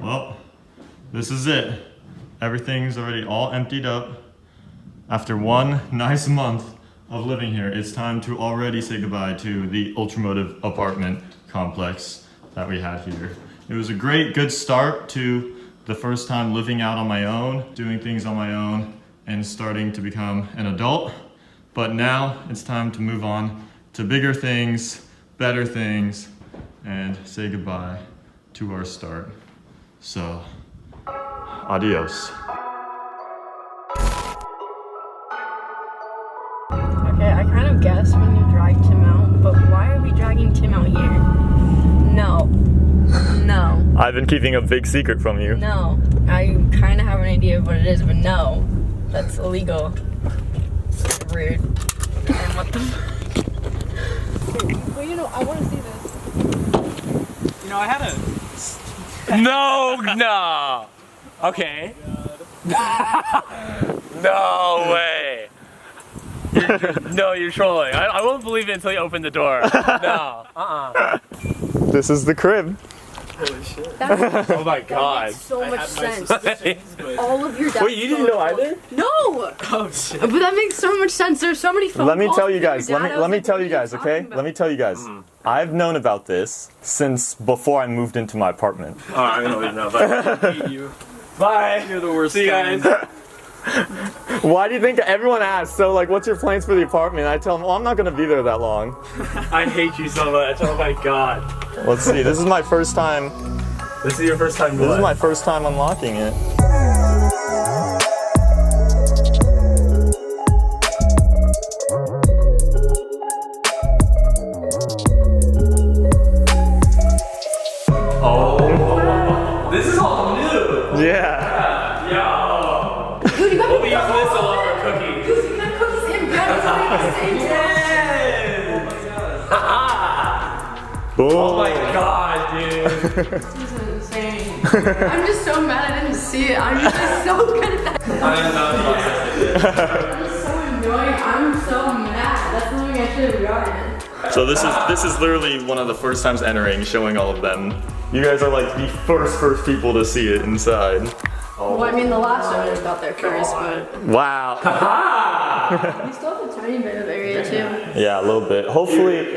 Well, this is it. Everything's already all emptied up. After one nice month of living here, it's time to already say goodbye to the UltraMotive apartment complex that we had here. It was a good start to the first time living out on my own, doing things on my own, and starting to become an adult. But now it's time to move on to bigger things, better things, and say goodbye to our start. So, adios. Okay, I kind of guessed when you dragged Tim out, but why are we dragging Tim out here? No. No. I've been keeping a big secret from you. No. I kind of have an idea of what it is, but no. That's illegal. Rude. And what the Well, you know, I want to see this. You know, I had a... No. Okay. No way. You're trolling. I won't believe it until you open the door. No. This is the crib. Holy shit. Oh my god. Makes so much sense. But... All of your dad's Wait, you didn't know either? No! Oh shit. But that makes so much sense. There's so many phone Let me calls tell you with your guys, dad. let me tell you guys, okay? Let me tell you guys. I've known about this since before I moved into my apartment. Oh, I don't even know. But I hate you. bye. You're the worst. See you guys. Why do you think everyone asks, so like, what's your plans for the apartment? I tell them, well, I'm not gonna be there that long. I hate you so much. Oh my god. Let's see, this is my first time, This is your first time. this is my first time unlocking it. Oh. This is all new. Yeah. Yo. Dude, you got We'll be using this a lot for cookies. Dude, you got cookies and bread at the same time. Boom. Oh my god, dude. This is insane. I'm just so mad I didn't see it. I'm just so good at that. I am not That's so annoying. I'm so mad. That's something I should have gotten. So this is literally one of the first times entering, showing all of them. You guys are like the first people to see it inside. Well, I mean, the last owners got there first, but Wow. we still have a tiny bit of area too. Yeah, a little bit. Hopefully,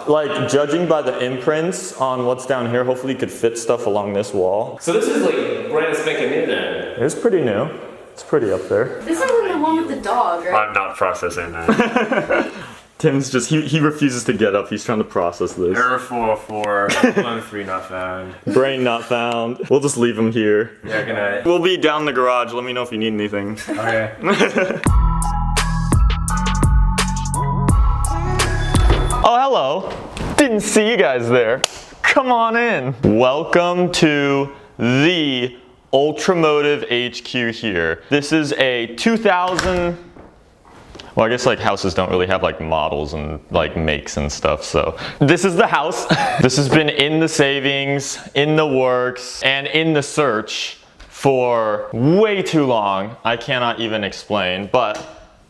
like judging by the imprints on what's down here, hopefully you could fit stuff along this wall. So this is like brand spanking new then. It's pretty new. It's pretty up there. This isn't the one with the dog, right? I'm not processing that. Tim's just, he refuses to get up. He's trying to process this. Error 404, 1-3 not found. Brain not found. We'll just leave him here. Yeah, good night. We'll be down in the garage. Let me know if you need anything. Okay. Oh, hello. Didn't see you guys there. Come on in. Welcome to the UltraMotive HQ here. This is a 2000, well, I guess like houses don't really have like models and like makes and stuff, so. This is the house. This has been in the savings, in the works, and in the search for way too long. I cannot even explain, but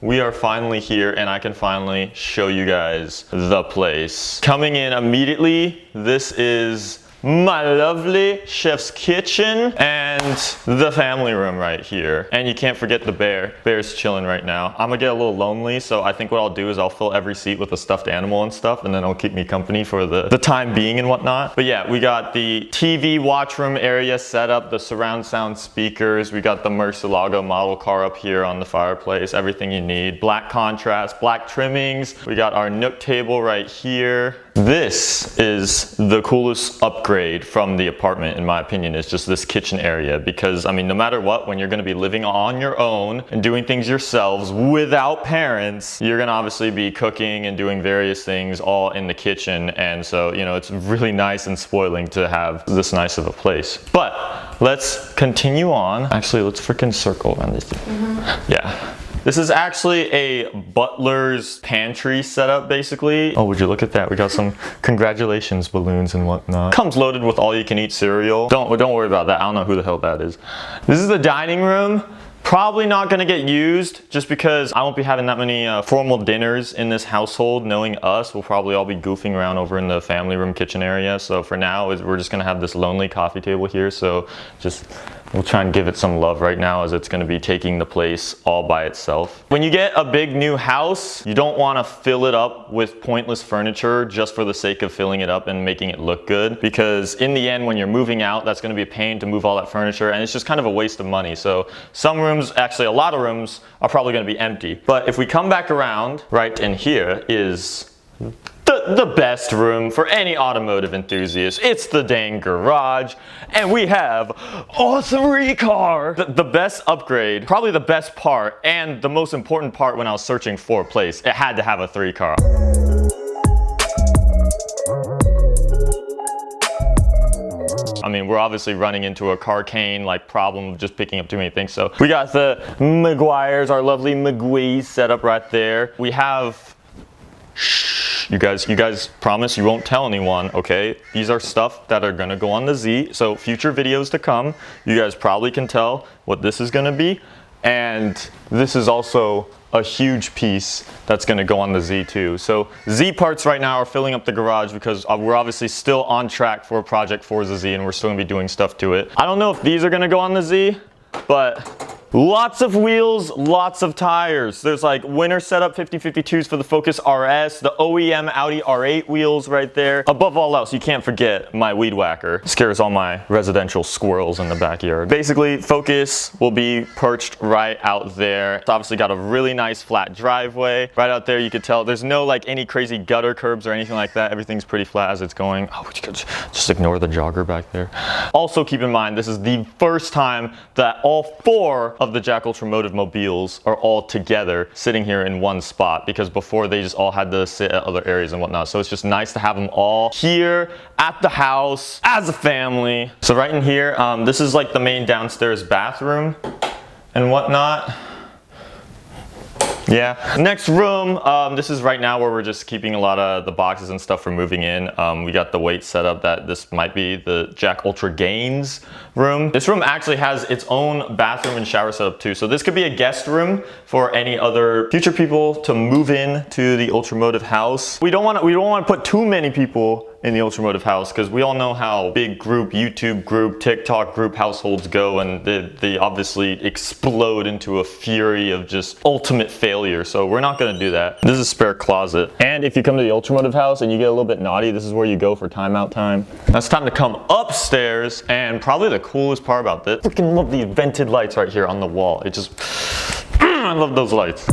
we are finally here and I can finally show you guys the place. Coming in immediately, this is my lovely chef's kitchen and the family room right here. And you can't forget the bear. Bear's chilling right now. I'm gonna get a little lonely, so I think what I'll do is I'll fill every seat with a stuffed animal and stuff, and then it'll keep me company for the time being and whatnot. But yeah, we got the TV watch room area set up, the surround sound speakers, we got the Murcielago model car up here on the fireplace, everything you need. Black contrast, black trimmings. We got our nook table right here. This is the coolest upgrade from the apartment, in my opinion, is just this kitchen area, because I mean, no matter what, when you're gonna be living on your own and doing things yourselves without parents, you're gonna obviously be cooking and doing various things all in the kitchen. And so, you know, it's really nice and spoiling to have this nice of a place. But let's continue on. Actually, let's freaking circle around this thing. Yeah. This is actually a butler's pantry setup, basically. Oh, would you look at that? We got some congratulations balloons and whatnot. Comes loaded with all-you-can-eat cereal. Don't worry about that. I don't know who the hell that is. This is the dining room. Probably not gonna get used just because I won't be having that many formal dinners in this household. Knowing us, we'll probably all be goofing around over in the family room kitchen area. So for now, we're just gonna have this lonely coffee table here. So we'll try and give it some love right now as it's gonna be taking the place all by itself. When you get a big new house, you don't wanna fill it up with pointless furniture just for the sake of filling it up and making it look good. Because in the end, when you're moving out, that's gonna be a pain to move all that furniture and it's just kind of a waste of money. So some rooms, actually a lot of rooms, are probably gonna be empty. But if we come back around, right in here is the best room for any automotive enthusiast. It's the dang garage, and we have a 3-car. The best upgrade, probably the best part, and the most important part when I was searching for a place, it had to have a 3-car. I mean, we're obviously running into a carcane like problem of just picking up too many things. So we got the Maguires, our lovely McGuees set up right there. We have, you guys promise you won't tell anyone, okay? These are stuff that are gonna go on the Z. So future videos to come, you guys probably can tell what this is gonna be. And this is also a huge piece that's gonna go on the Z too. So Z parts right now are filling up the garage because we're obviously still on track for Project Forza Z and we're still gonna be doing stuff to it. I don't know if these are gonna go on the Z, but lots of wheels, lots of tires. There's like winter setup 5052s for the Focus RS, the OEM Audi R8 wheels right there. Above all else, you can't forget my weed whacker. Scares all my residential squirrels in the backyard. Basically, Focus will be perched right out there. It's obviously got a really nice flat driveway. Right out there, you could tell there's no like any crazy gutter curbs or anything like that. Everything's pretty flat as it's going. Oh, just ignore the jogger back there. Also keep in mind, this is the first time that all 4 of the JackUltraMotive mobiles are all together sitting here in one spot, because before they just all had to sit at other areas and whatnot. So it's just nice to have them all here at the house as a family. So right in here, this is like the main downstairs bathroom and whatnot. Yeah. Next room, this is right now where we're just keeping a lot of the boxes and stuff for moving in. We got the weight set up that this might be the Jack Ultra Gains room. This room actually has its own bathroom and shower setup too. So this could be a guest room for any other future people to move in to the UltraMotive house. We don't want to put too many people in the UltraMotive house because we all know how big group, YouTube group, TikTok group households go, and they obviously explode into a fury of just ultimate failure. So we're not gonna do that. This is a spare closet. And if you come to the UltraMotive house and you get a little bit naughty, this is where you go for timeout time. Now it's time to come upstairs, and probably the coolest part about this, I freaking love these vented lights right here on the wall. It just, I love those lights.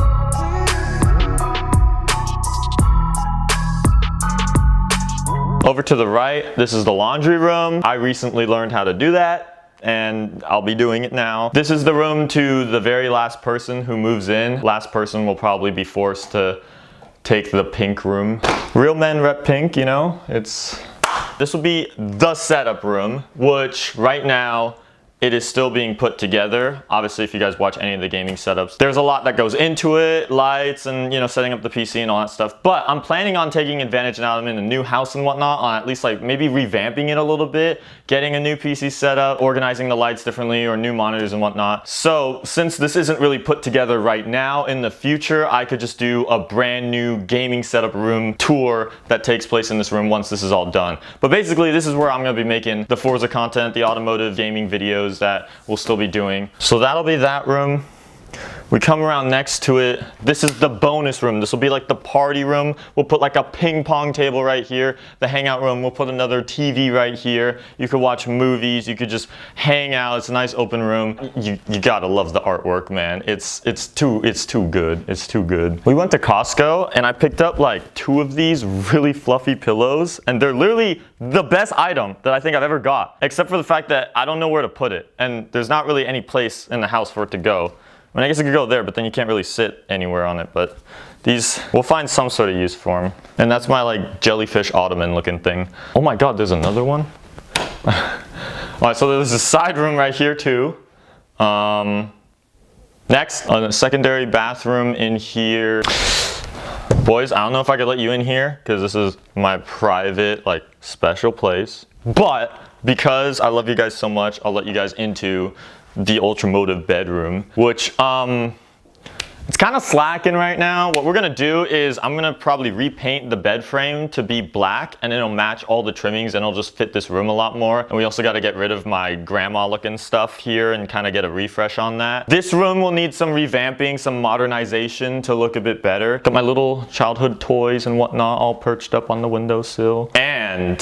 Over to the right, this is the laundry room. I recently learned how to do that, and I'll be doing it now. This is the room to the very last person who moves in. Last person will probably be forced to take the pink room. Real men rep pink, you know? This will be the setup room, which right now, it is still being put together. Obviously, if you guys watch any of the gaming setups, there's a lot that goes into it, lights and, you know, setting up the PC and all that stuff. But I'm planning on taking advantage now that I'm in a new house and whatnot, on at least like maybe revamping it a little bit, getting a new PC setup, organizing the lights differently or new monitors and whatnot. So since this isn't really put together right now, in the future, I could just do a brand new gaming setup room tour that takes place in this room once this is all done. But basically, this is where I'm gonna be making the Forza content, the automotive gaming videos that we'll still be doing. So that'll be that room. We come around next to it. This is the bonus room. This will be like the party room. We'll put like a ping pong table right here. The hangout room, we'll put another TV right here. You could watch movies. You could just hang out. It's a nice open room. You gotta love the artwork, man. It's too good. It's too good. We went to Costco and I picked up like 2 of these really fluffy pillows, and they're literally the best item that I think I've ever got, except for the fact that I don't know where to put it, and there's not really any place in the house for it to go. I mean, I guess it could go there, but then you can't really sit anywhere on it. But these, we'll find some sort of use for them. And that's my like jellyfish ottoman looking thing. Oh my God, there's another one. All right, so there's a side room right here too. Next, a secondary bathroom in here. Boys, I don't know if I could let you in here because this is my private, like, special place. But because I love you guys so much, I'll let you guys into the UltraMotive bedroom, which it's kind of slacking right now. What we're gonna do is I'm gonna probably repaint the bed frame to be black, and it'll match all the trimmings and it'll just fit this room a lot more. And we also got to get rid of my grandma looking stuff here and kind of get a refresh on that. This room will need some revamping, some modernization to look a bit better. Got my little childhood toys and whatnot all perched up on the windowsill. And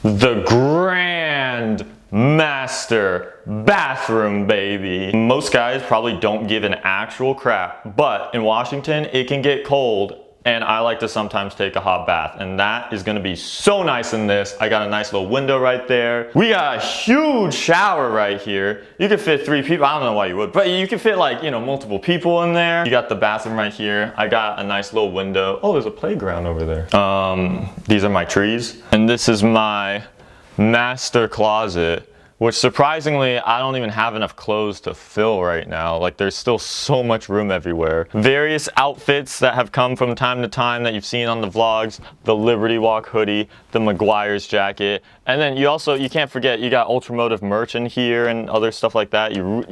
the grand master bathroom, baby. Most guys probably don't give an actual crap, but in Washington it can get cold, and I like to sometimes take a hot bath, and that is gonna be so nice in this. I got a nice little window right there. We got a huge shower right here. You could fit 3 people. I don't know why you would, but you could fit like, you know, multiple people in there. You got the bathroom right here. I got a nice little window. Oh, there's a playground over there. These are my trees, and this is my master closet, which surprisingly I don't even have enough clothes to fill right now. Like, there's still so much room everywhere. Various outfits that have come from time to time that you've seen on the vlogs: the Liberty Walk hoodie, the McGuire's jacket, and then you can't forget, you got UltraMotive merch in here and other stuff like that. You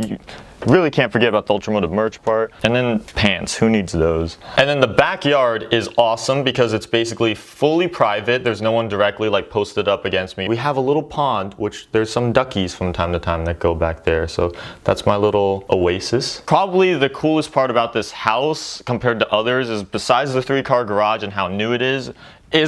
really can't forget about the UltraMotive merch part. And then pants, who needs those? And then the backyard is awesome because it's basically fully private. There's no one directly like posted up against me. We have a little pond, which there's some duckies from time to time that go back there. So that's my little oasis. Probably the coolest part about this house compared to others is, besides the 3-car garage and how new it is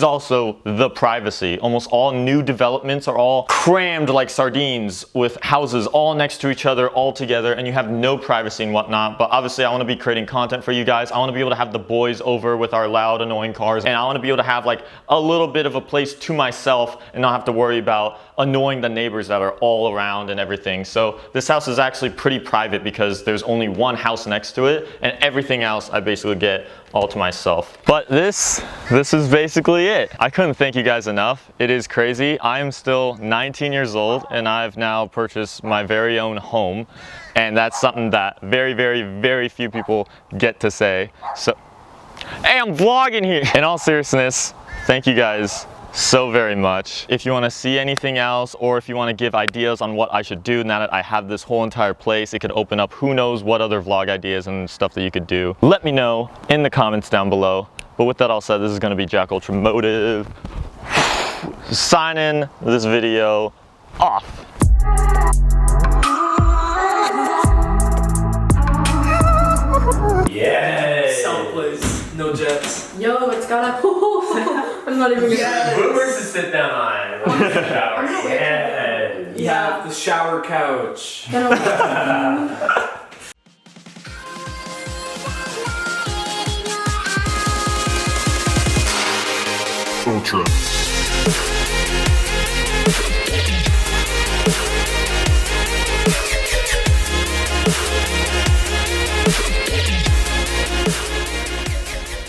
also the privacy. Almost all new developments are all crammed like sardines with houses all next to each other, all together, and you have no privacy and whatnot. But obviously I want to be creating content for you guys. I want to be able to have the boys over with our loud, annoying cars, and I want to be able to have like a little bit of a place to myself and not have to worry about annoying the neighbors that are all around and everything. So this house is actually pretty private because there's only one house next to it, and everything else I basically get all to myself. But this is basically it. I couldn't thank you guys enough. It is crazy. I am still 19 years old and I've now purchased my very own home, and that's something that very, very, very few people get to say. So, hey, I'm vlogging here. In all seriousness, thank you guys so very much. If you want to see anything else, or if you want to give ideas on what I should do now that I have this whole entire place, it could open up who knows what other vlog ideas and stuff that you could do. Let me know in the comments down below. But with that all said, this is going to be JackUltraMotive signing this video off. Yeah. Soundplace, no jets. Yo, it's got a. I'm not even gonna. Boomers to sit down on. I'm not Yeah. You have the shower couch. Ultra.